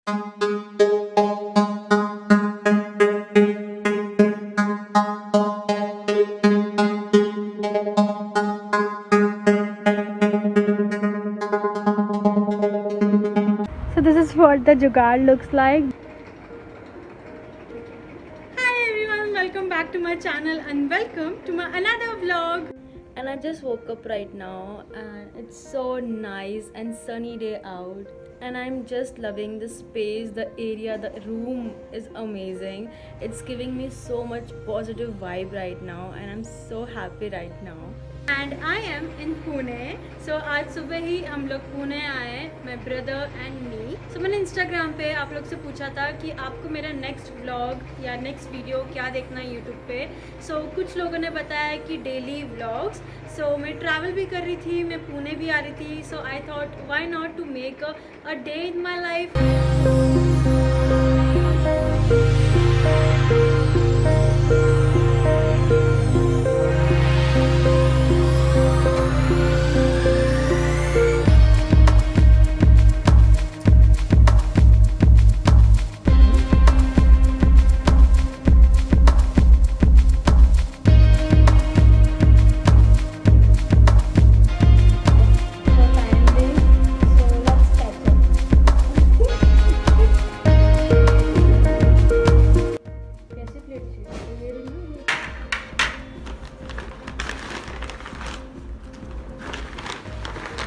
So this is what the jugaad looks like. Hi everyone, welcome back to my channel and welcome to my another vlog. And I just woke up right now and it's so nice and sunny day out, and I'm just loving the space, the area, the room is amazing. It's giving me so much positive vibe right now and I'm so happy right now. And I am in Pune. So आज सुबह ही हम लोग पुणे आए, my brother and me. So मैंने Instagram पे आप लोग से पूछा था कि आपको मेरा नेक्स्ट व्लॉग या नेक्स्ट वीडियो क्या देखना है यूट्यूब पे. So कुछ लोगों ने बताया कि डेली व्लॉग्स. So मैं ट्रैवल भी कर रही थी, मैं पुणे भी आ रही थी. So I thought why not to make a day in my life.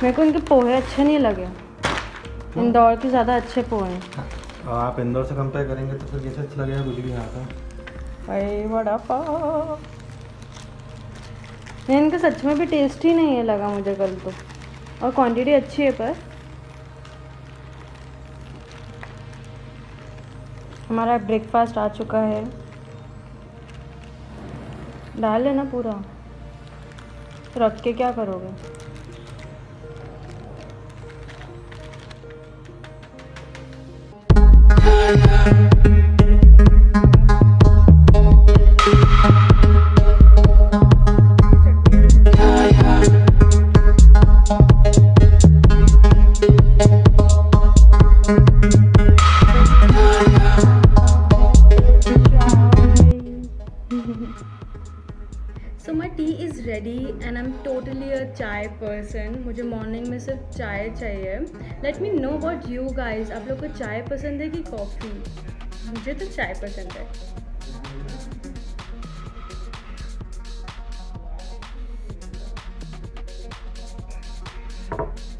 मेरे को इनके पोहे अच्छे नहीं लगे. इंदौर के ज़्यादा अच्छे पोहे हैं. आप इंदौर से कंपेयर करेंगे तो फिर कैसे अच्छा लगेगा कुछ भी यहाँ का. अरे वड़ा पाव इनका सच में भी टेस्ट ही नहीं है लगा मुझे कल तो. और क्वांटिटी अच्छी है पर हमारा ब्रेकफास्ट आ चुका है. डाल लेना पूरा. रख के क्या करोगे. So my tea is ready and I'm totally a chai person. मुझे मॉर्निंग में सिर्फ चाय चाहिए. Let me know about you guys. आप लोग को चाय पसंद है कि कॉफ़ी? मुझे तो चाय पसंद है.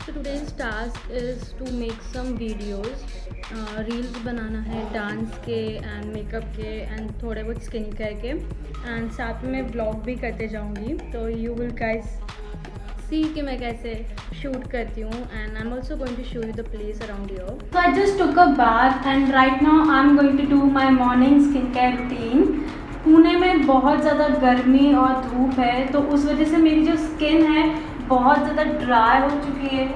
So today's task is to make some videos. Reels बनाना है डांस के एंड मेकअप के एंड थोड़े बहुत स्किन केयर के, एंड साथ में ब्लॉग भी करते जाऊंगी. तो यू विल गाइस सी कि मैं कैसे शूट करती हूँ, and I am also going to show you the place around your. So I just took a bath and right now I'm going to do my morning skincare routine. Pune में बहुत ज़्यादा गर्मी और धूप है तो उस वजह से मेरी जो स्किन है बहुत ज़्यादा ड्राई हो चुकी है.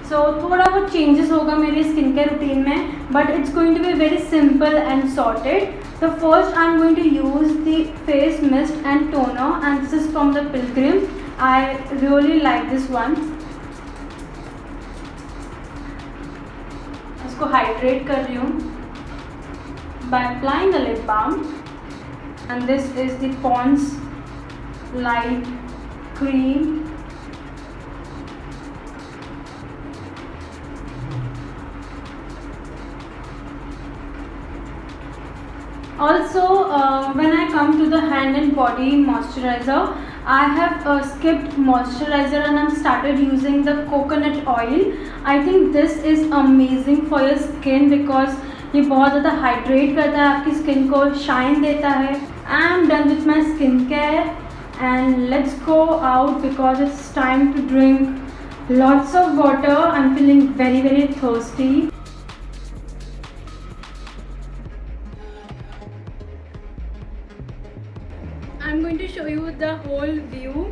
सो थोड़ा बहुत चेंजेस होगा मेरी स्किन केयर रूटीन में, but it's going to be very simple and sorted. तो first I am going to use the face mist and toner and this is from the Pilgrim. I really like this one. इसको hydrate कर रही हूँ by applying the lip balm. And this is the Pond's light cream. Also, when I come to the hand and body moisturizer, I have skipped moisturizer and I'm started using the coconut oil. I think this is amazing for your skin because ये बहुत ज़्यादा hydrate करता है, आपकी skin को shine देता है. I am done with my skincare and let's go out because it's time to drink lots of water. I'm feeling very thirsty. I'm going to show you the whole view.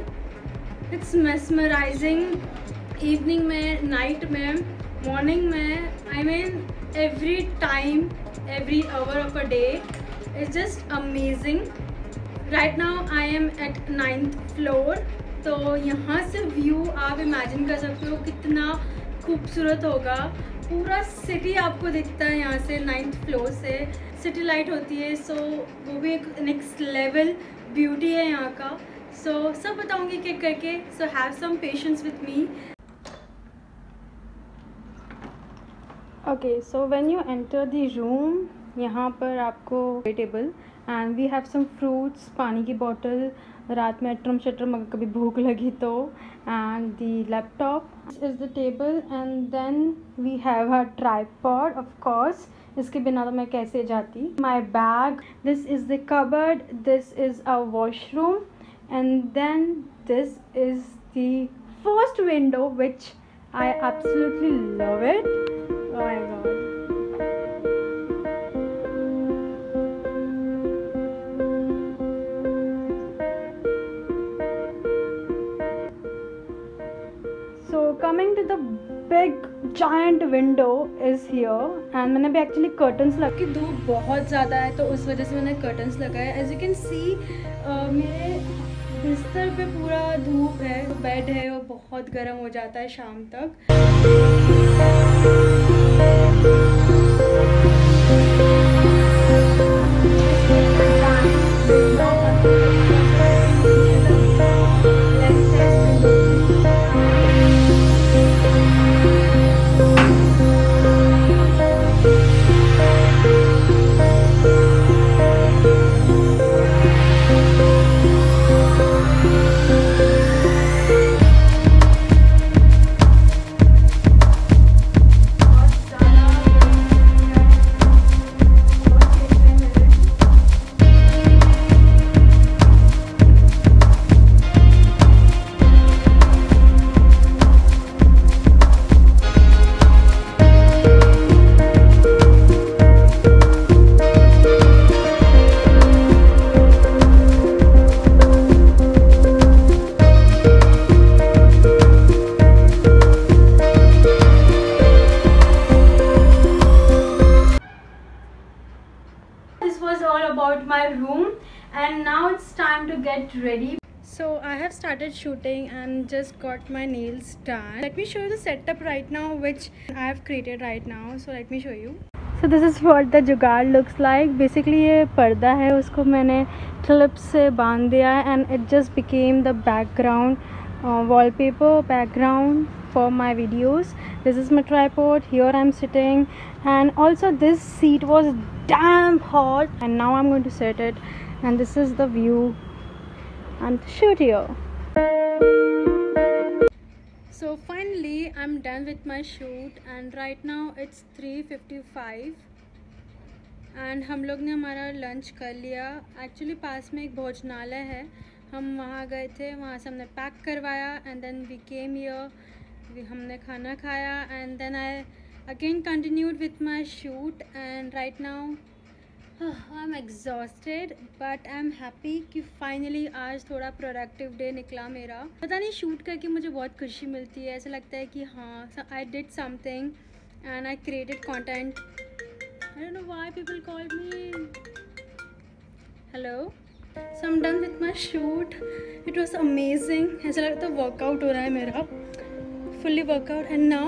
It's mesmerizing. Evening में, night में, morning में, I mean every time, every hour of a day. It's just amazing. Right now I am at 9th floor. तो यहाँ से view आप imagine कर सकते हो कितना खूबसूरत होगा. पूरा सिटी आपको दिखता है यहाँ से 9th फ्लोर से। सिटी लाइट होती है, सो वो भी एक नेक्स्ट लेवल ब्यूटी है यहाँ का। सो सब बताऊँगी कि करके, so have some patience with me. Okay, so when you enter the room, यहाँ पर आपको table and we have some fruits, पानी की बॉटल, रात में अटरम शटरम अगर कभी भूख लगी तो, and the laptop is the table and then we have a tripod of course, इसके बिना तो मैं कैसे जाती। My bag, this is the cupboard, this is a washroom and then this is the first window which I absolutely love it. Oh my god. So coming to the big giant window is here and मैंने भी actually curtains लगा कि धूप बहुत ज़्यादा है तो उस वजह से मैंने कर्टन्स लगाए। एज यू कैन सी मेरे बिस्तर पे पूरा धूप है, बेड है वो बहुत गर्म हो जाता है शाम तक। About my room and now it's time to get ready. So I have started shooting and just got my nails done. Let me show you the setup right now which I have created right now. So let me show you. So this is what the जुगाड़ looks like. Basically ये पर्दा है, उसको मैंने clip से बांध दिया है and it just became the background wallpaper background for my videos. This is my tripod. Here I'm sitting and also this seat was damn hot and now I'm going to set it and this is the view and shoot here. So finally I'm done with my shoot and right now it's 3:55 and हम लोग ने हमारा lunch कर लिया। Actually पास में एक भोजनालय है, हम वहाँ गए थे, वहाँ से हमने पैक करवाया and then we came here, हमने खाना खाया and then I again continued with my shoot and right now I'm exhausted but I'm happy कि finally आज थोड़ा productive day निकला मेरा। पता नहीं शूट करके मुझे बहुत खुशी मिलती है, ऐसा लगता है कि हाँ I did something and I created content. I don't know why people call me. Hello. So I'm done with my shoot. It was amazing. ऐसा लगता है workout हो रहा है मेरा, fully workout and now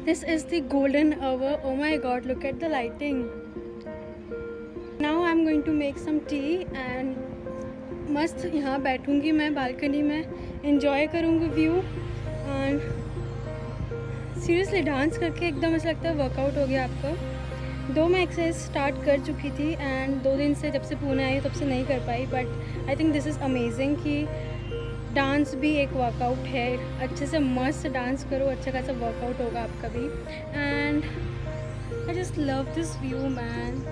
this is the golden hour. Oh my god, look at the lighting. Now I'm going to make some tea and मस्त यहाँ बैठूँगी मैं बालकनी में, enjoy करूँगी व्यू and seriously डांस करके एकदम ऐसा लगता है वर्कआउट हो गया आपका। दो मैं एक्सरसाइज स्टार्ट कर चुकी थी एंड 2 दिन से जब से पुणे आई तब से नहीं कर पाई, but I think this is amazing कि डांस भी एक वर्कआउट है। अच्छे से मस्त डांस करो, अच्छा खासा वर्कआउट होगा आपका भी and I just love this view man.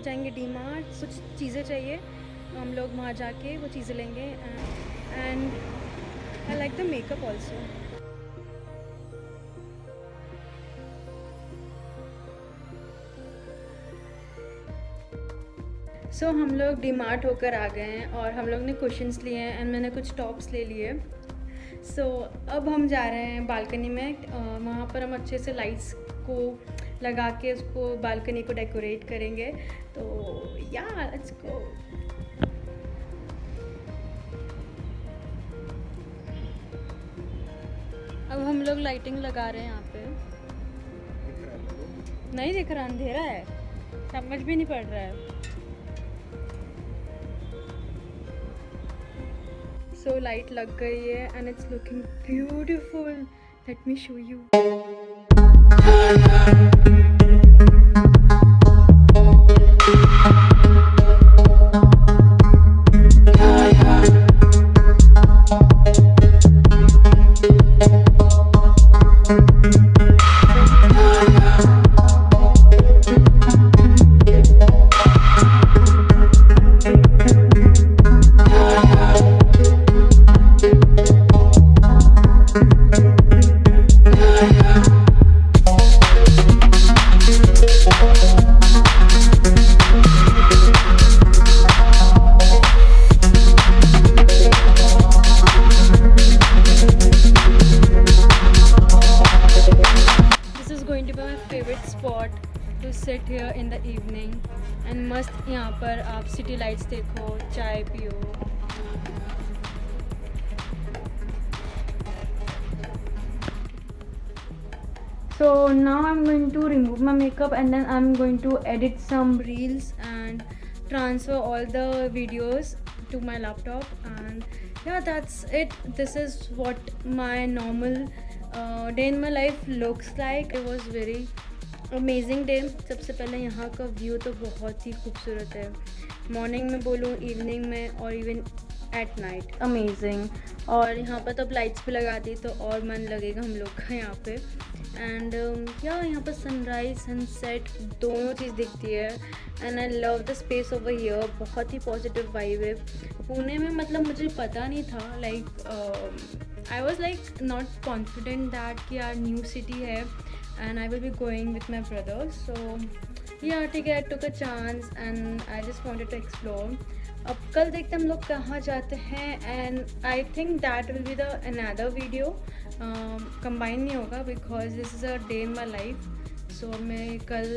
लोग जाएंगे डीमार्ट, कुछ चीज़ें चाहिए तो हम लोग वहाँ जाके वो चीज़ें लेंगे। And I like the makeup also. So हम लोग डीमार्ट होकर आ गए हैं और हम लोग ने कुशन्स लिए हैं एंड मैंने कुछ टॉप्स ले लिए। सो अब हम जा रहे हैं बालकनी में, वहाँ पर हम अच्छे से लाइट्स को लगा के उसको बालकनी को डेकोरेट करेंगे। तो या लेट्स गो। अब हम लोग लाइटिंग लगा रहे हैं यहाँ पे। नहीं दिख रहा, अंधेरा है, समझ भी नहीं पड़ रहा है। सो लाइट लग गई है and it's looking beautiful. Let me show you. Spot to sit here in the evening and मस्त यहाँ पर आप सिटी लाइट्स देखो, चाय पियो। So now I'm going to remove my makeup and then I'm going to edit some reels and transfer all the videos to my laptop, and yeah, that's it. This is what my normal day in my life looks like. It was very amazing day. सबसे पहले यहाँ का view तो बहुत ही खूबसूरत है, morning में बोलूँ, इवनिंग में और इवन एट नाइट अमेजिंग। और यहाँ पर तो अब लाइट्स भी लगा दी तो और मन लगेगा हम लोग का यहाँ पे। एंड यहाँ पर सनराइज सनसेट दोनों चीज़ दिखती है and I love the space over here. बहुत ही पॉजिटिव वाइब है पुणे में। मतलब मुझे पता नहीं था, like I was like not confident that कि यार न्यू सिटी है and I will be going with my brother. So yeah, ठीक है, I took a chance and I just wanted to explore. अब कल देखते हम लोग कहाँ जाते हैं and I think that will be the another video. combine नहीं होगा because this is a day in my life. So मैं कल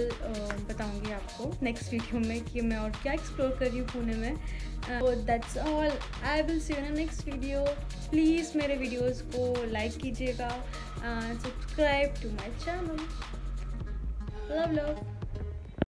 बताऊँगी आपको नेक्स्ट वीडियो में कि मैं और क्या एक्सप्लोर कर रही हूँ पुणे में। So that's all. I will see you in the next video. Please मेरे वीडियोस को लाइक कीजिएगा and subscribe to my channel. Love.